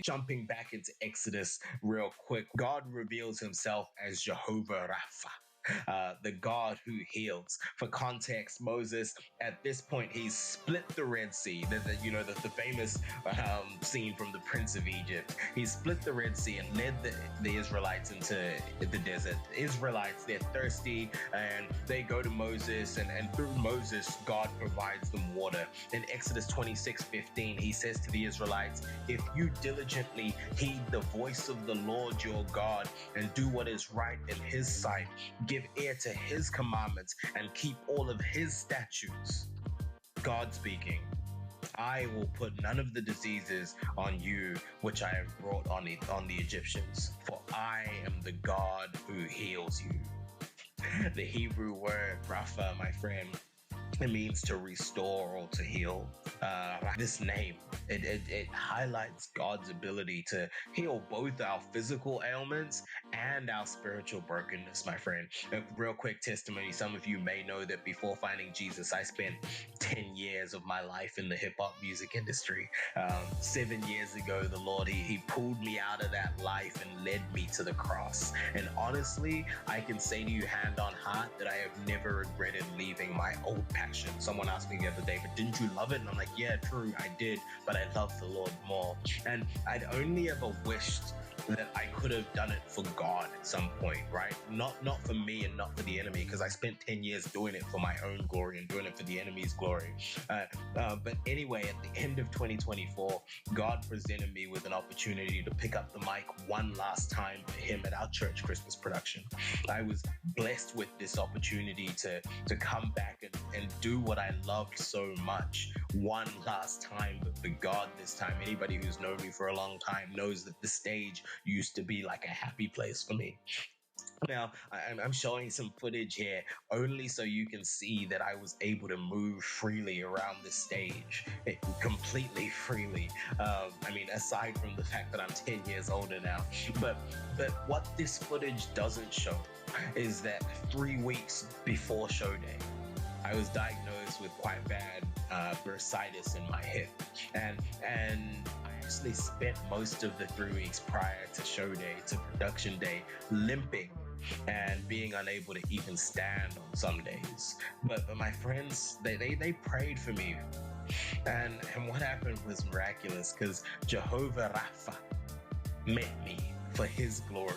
Jumping back into Exodus real quick, God reveals himself as Jehovah Rapha. The God who heals. For context, Moses, at this point, he's split the Red Sea. The famous scene from the Prince of Egypt. He split the Red Sea and led the Israelites into the desert. The Israelites, they're thirsty, and they go to Moses, and through Moses, God provides them water. In Exodus 26:15, he says to the Israelites, if you diligently heed the voice of the Lord your God and do what is right in his sight, give ear to his commandments and keep all of his statutes. God speaking, I will put none of the diseases on you which I have brought on the Egyptians, for I am the God who heals you. The Hebrew word Rapha, my friend, it means to restore or to heal. This name, it highlights God's ability to heal both our physical ailments and our spiritual brokenness, my friend. A real quick testimony. Some of you may know that before finding Jesus, I spent 10 years of my life in the hip-hop music industry. 7 years ago, the Lord, he pulled me out of that life and led me to the cross. And honestly, I can say to you hand on heart that I have never regretted leaving my old passion. Someone asked me the other day, but didn't you love it? And I'm like, yeah, true, I did, but I love the Lord more. And I'd only ever wished that I could have done it for God at some point, right? Not for me and not for the enemy, because I spent 10 years doing it for my own glory and doing it for the enemy's glory. But anyway, at the end of 2024, God presented me with an opportunity to pick up the mic one last time for him at our church Christmas production. I was blessed with this opportunity to come back and do what I loved so much one last time, but for God this time. Anybody who's known me for a long time knows that the stage used to be like a happy place for me. Now, I'm showing some footage here only so you can see that I was able to move freely around the stage, completely freely. Aside from the fact that I'm 10 years older now. But what this footage doesn't show is that 3 weeks before show day, I was diagnosed with quite bad bursitis in my hip. And I actually spent most of the 3 weeks prior to show day, to production day, limping and being unable to even stand on some days. But my friends, they prayed for me. And what happened was miraculous, because Jehovah Rapha met me for his glory.